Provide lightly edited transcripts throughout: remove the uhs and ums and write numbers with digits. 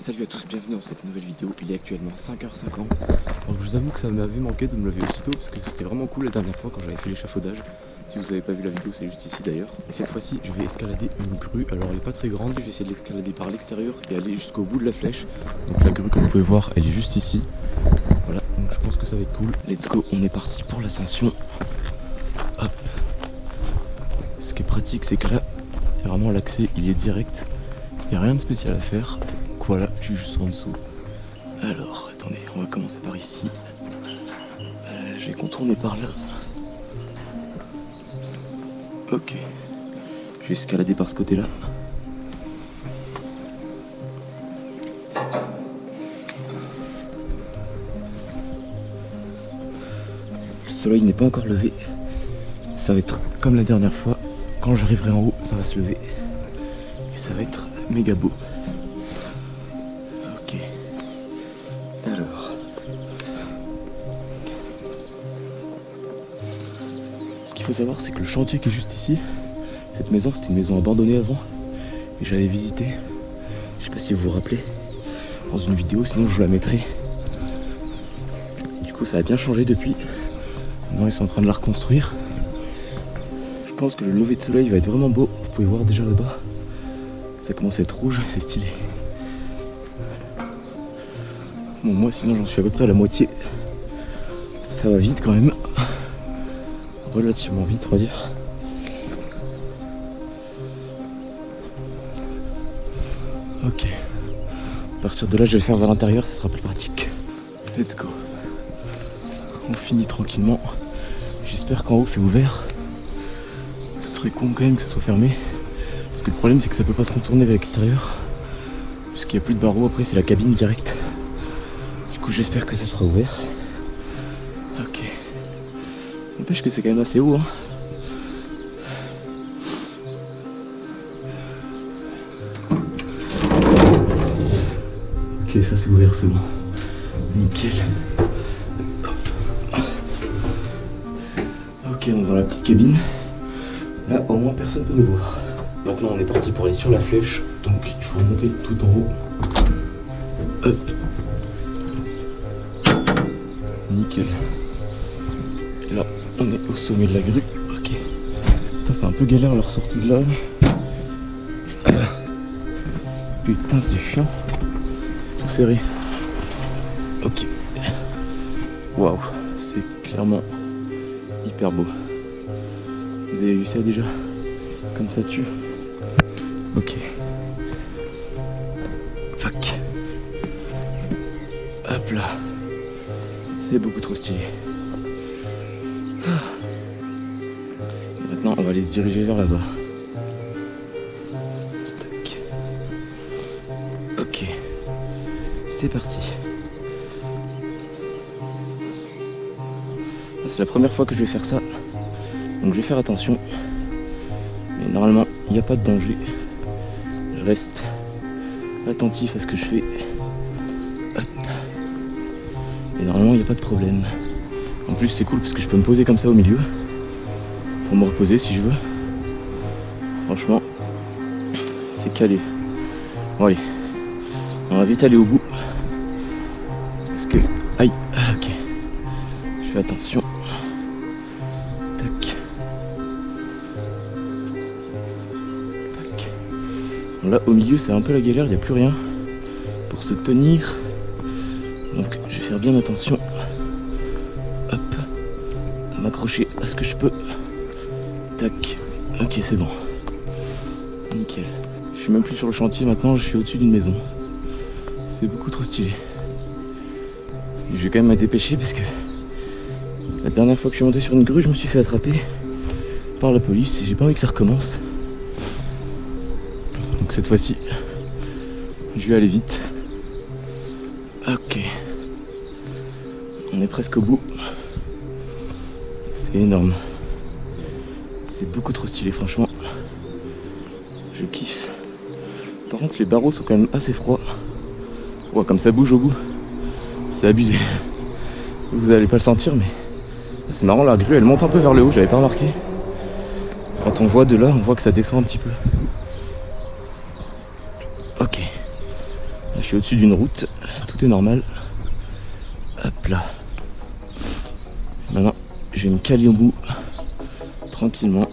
Salut à tous, bienvenue dans cette nouvelle vidéo. Il est actuellement 5h50. Alors je vous avoue que ça m'avait manqué de me lever aussitôt parce que c'était vraiment cool la dernière fois quand j'avais fait l'échafaudage. Si vous n'avez pas vu la vidéo, c'est juste ici d'ailleurs. Et cette fois-ci, je vais escalader une grue. Alors elle est pas très grande, je vais essayer de l'escalader par l'extérieur et aller jusqu'au bout de la flèche. Donc la grue, comme vous pouvez voir, elle est juste ici. Voilà, donc je pense que ça va être cool. Let's go, on est parti pour l'ascension. Hop. Ce qui est pratique, c'est que là, vraiment l'accès, il est direct. Il n'y a rien de spécial à faire. Donc voilà, je suis juste en dessous. Alors, attendez, on va commencer par ici. Je vais contourner par là. Ok. Je vais escalader par ce côté-là. Le soleil n'est pas encore levé. Ça va être comme la dernière fois. Quand j'arriverai en haut, ça va se lever. Et ça va être méga beau. Ok. Alors. Ce qu'il faut savoir, c'est que le chantier qui est juste ici, cette maison, c'était une maison abandonnée avant. Et j'avais visité. Je sais pas si vous vous rappelez. Dans une vidéo, sinon je vous la mettrai. Du coup, ça a bien changé depuis. Maintenant, ils sont en train de la reconstruire. Je pense que le lever de soleil va être vraiment beau. Vous pouvez voir déjà là-bas. Ça commence à être rouge, c'est stylé. Bon, moi sinon j'en suis à peu près à la moitié. Ça va vite quand même. Relativement vite, on va dire. Ok. À partir de là, je vais faire vers l'intérieur, ça sera plus pratique. Let's go. On finit tranquillement. J'espère qu'en haut c'est ouvert. Ce serait con quand même que ça soit fermé. Parce que le problème c'est que ça peut pas se contourner vers l'extérieur. Parce qu'il n'y a plus de barreaux, après c'est la cabine directe. Du coup j'espère que ça sera ouvert. Ok. N'empêche que c'est quand même assez haut hein. Ok, ça c'est ouvert, c'est bon. Nickel. Ok, on est dans la petite cabine. Là au moins personne ne peut nous voir. Maintenant on est parti pour aller sur la flèche. Donc il faut monter tout en haut. Hop. Nickel. Et là on est au sommet de la grue. Ok. Putain, c'est un peu galère leur sortie de là. Putain, c'est chiant. C'est tout serré. Ok. Waouh, c'est clairement hyper beau. Vous avez vu ça déjà? Comme ça tue. Ok. Fuck. Hop là. C'est beaucoup trop stylé. Et maintenant on va aller se diriger vers là-bas. Tac. Ok. C'est parti. C'est la première fois que je vais faire ça. Donc je vais faire attention. Mais normalement il n'y a pas de danger. Je reste attentif à ce que je fais. Hop. Et normalement il n'y a pas de problème. En plus c'est cool parce que je peux me poser comme ça au milieu. Pour me reposer si je veux. Franchement c'est calé. Bon allez. On va vite aller au bout. Parce que... Aïe. Ok. Je fais attention. Tac. Tac. Bon, là au milieu c'est un peu la galère, il n'y a plus rien pour se tenir. Donc je vais faire bien attention. Hop. À m'accrocher à ce que je peux. Tac. Ok, c'est bon. Nickel. Je suis même plus sur le chantier maintenant, je suis au-dessus d'une maison. C'est beaucoup trop stylé. Et je vais quand même me dépêcher parce que la dernière fois que je suis monté sur une grue, je me suis fait attraper par la police et j'ai pas envie que ça recommence. Donc cette fois-ci, je vais aller vite. Ok. On est presque au bout. C'est énorme. C'est beaucoup trop stylé, franchement. Je kiffe. Par contre, les barreaux sont quand même assez froids. Ouais, comme ça bouge au bout. C'est abusé. Vous allez pas le sentir, mais c'est marrant, la grue elle monte un peu vers le haut, j'avais pas remarqué. Quand on voit de là, on voit que ça descend un petit peu. Ok. Là, je suis au-dessus d'une route, tout est normal. Hop là. Maintenant, je vais me caler au bout, tranquillement.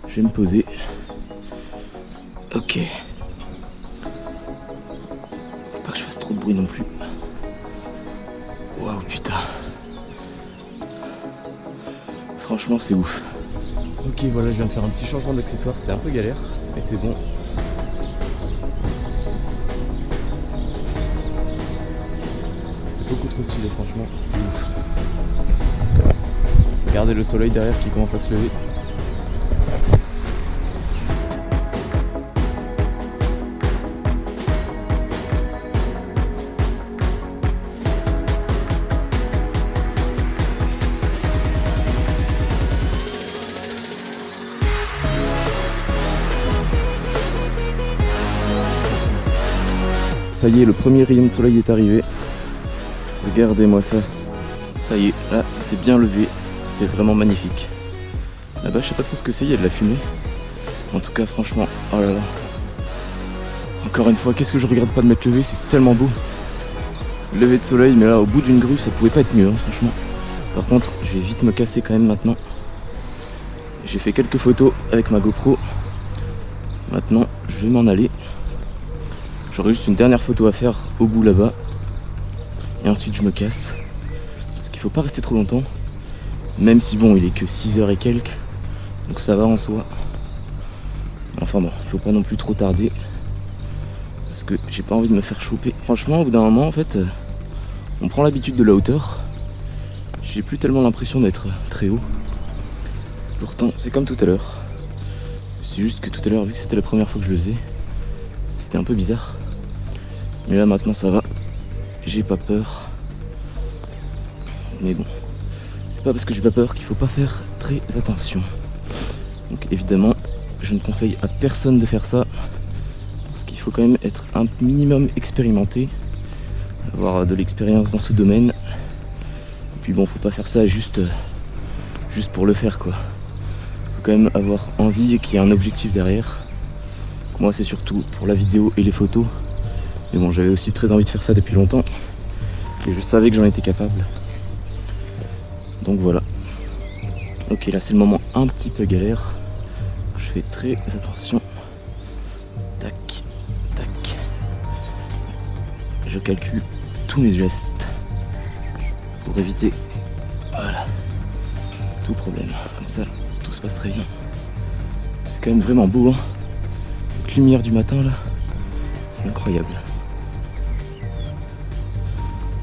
Je vais me poser. Ok. Faut pas que je fasse trop de bruit non plus. Waouh, putain. Franchement, c'est ouf. Ok, voilà, je viens de faire un petit changement d'accessoire. C'était un peu galère, mais c'est bon. C'est beaucoup trop stylé, franchement. C'est ouf. Regardez le soleil derrière qui commence à se lever. Ça y est, le premier rayon de soleil est arrivé. Regardez-moi ça. Ça y est, là, ça s'est bien levé. C'est vraiment magnifique. Là-bas, je sais pas trop ce que c'est, il y a de la fumée. En tout cas, franchement, oh là là. Encore une fois, qu'est-ce que je regrette pas de m'être levé, c'est tellement beau. Lever de soleil, mais là, au bout d'une grue, ça pouvait pas être mieux, hein, franchement. Par contre, je vais vite me casser quand même maintenant. J'ai fait quelques photos avec ma GoPro. Maintenant, je vais m'en aller. J'aurai juste une dernière photo à faire au bout là-bas. Et ensuite je me casse. Parce qu'il faut pas rester trop longtemps. Même si bon, il est que 6h et quelques. Donc ça va en soi. Enfin bon, il faut pas non plus trop tarder. Parce que j'ai pas envie de me faire choper. Franchement, au bout d'un moment, en fait, on prend l'habitude de la hauteur. J'ai plus tellement l'impression d'être très haut. Pourtant, c'est comme tout à l'heure. C'est juste que tout à l'heure, vu que c'était la première fois que je le faisais, c'était un peu bizarre. Mais là maintenant ça va, j'ai pas peur. Mais bon, c'est pas parce que j'ai pas peur qu'il faut pas faire très attention. Donc évidemment, je ne conseille à personne de faire ça. Parce qu'il faut quand même être un minimum expérimenté. Avoir de l'expérience dans ce domaine. Et puis bon, faut pas faire ça juste pour le faire quoi. Faut quand même avoir envie et qu'il y ait un objectif derrière. Moi c'est surtout pour la vidéo et les photos. Mais bon, j'avais aussi très envie de faire ça depuis longtemps. Et je savais que j'en étais capable. Donc voilà. Ok, là c'est le moment un petit peu galère. Je fais très attention. Tac, tac. Je calcule tous mes gestes. Pour éviter, voilà, tout problème. Comme ça, tout se passe très bien. C'est quand même vraiment beau, hein. Cette lumière du matin là, c'est incroyable.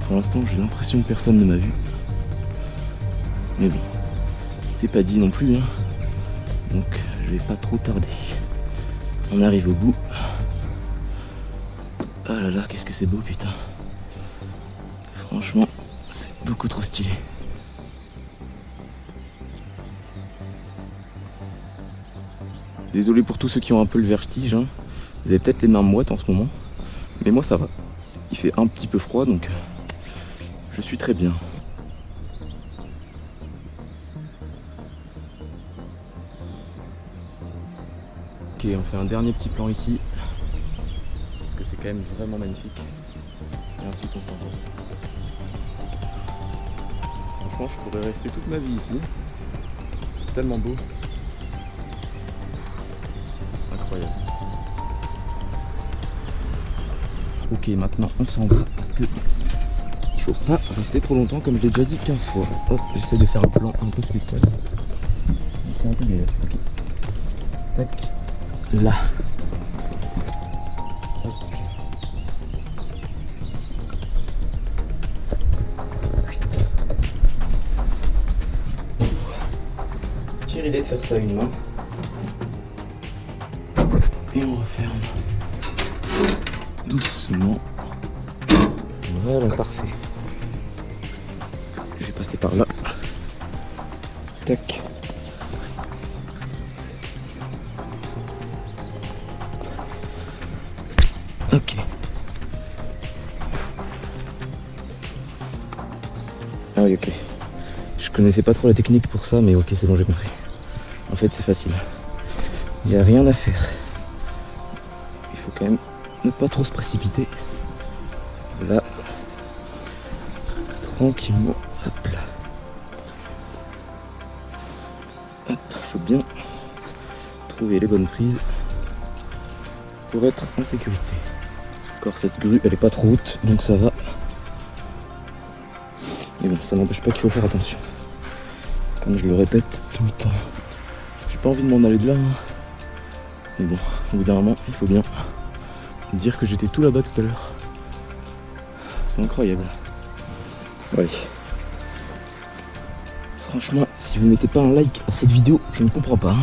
Pour l'instant, j'ai l'impression que personne ne m'a vu. Mais bon, c'est pas dit non plus, hein. Donc, je vais pas trop tarder. On arrive au bout. Ah là là, qu'est-ce que c'est beau, putain. Franchement, c'est beaucoup trop stylé. Désolé pour tous ceux qui ont un peu le vertige, hein. Vous avez peut-être les mains moites en ce moment. Mais moi, ça va. Il fait un petit peu froid, donc je suis très bien. Ok, on fait un dernier petit plan ici. Parce que c'est quand même vraiment magnifique. Et ensuite on s'en va. Franchement, je pourrais rester toute ma vie ici. C'est tellement beau. Incroyable. Ok, maintenant on s'en va parce que il faut pas rester trop longtemps comme je l'ai déjà dit 15 fois. Hop, j'essaie de faire un plan un peu spécial. C'est un peu galère. Ok. Tac. Là. Hop. J'ai l'idée de faire ça à une main. Et on referme. Doucement. Voilà, parfait. Je vais passer par là. Tac. Ok. Ah oui, ok. Je connaissais pas trop la technique pour ça, mais ok, c'est bon, j'ai compris. En fait, c'est facile. Il n'y a rien à faire. Il faut quand même ne pas trop se précipiter. Là, tranquillement, hop là. Hop, faut bien trouver les bonnes prises pour être en sécurité. Encore cette grue, elle est pas trop haute, donc ça va. Mais bon, ça n'empêche pas qu'il faut faire attention. Comme je le répète tout le temps. J'ai pas envie de m'en aller de là. Mais bon, au bout d'un moment, il faut bien dire que j'étais tout là-bas tout à l'heure. C'est incroyable. Ouais. Franchement, si vous mettez pas un like à cette vidéo, je ne comprends pas.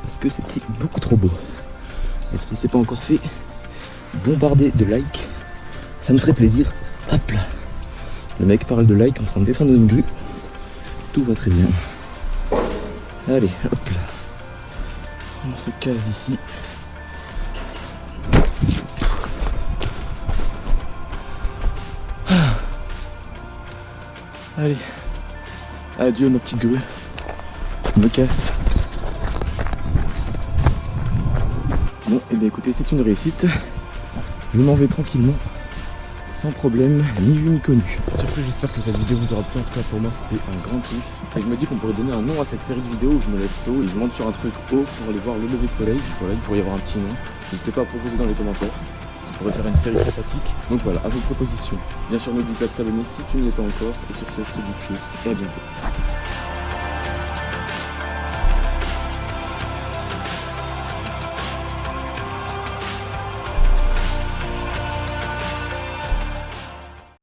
Parce que c'était beaucoup trop beau. Alors si c'est pas encore fait, bombardez de likes. Ça me ferait plaisir. Hop là. Le mec parle de like en train de descendre une grue. Tout va très bien. Allez, hop là. On se casse d'ici. Allez. Adieu ma petite grue. Je me casse. Bon, et bien écoutez, c'est une réussite. Je m'en vais tranquillement. Sans problème, ni vu ni connu. Sur ce, j'espère que cette vidéo vous aura plu. En tout cas, pour moi, c'était un grand kiff. Et je me dis qu'on pourrait donner un nom à cette série de vidéos où je me lève tôt et je monte sur un truc haut pour aller voir le lever de soleil. Voilà, il pourrait y avoir un petit nom. N'hésitez pas à proposer dans les commentaires. Ça pourrait faire une série sympathique. Donc voilà, à vos propositions. Bien sûr, n'oublie pas de t'abonner si tu ne l'es pas encore. Et sur ce, je te dis tchuss et à bientôt.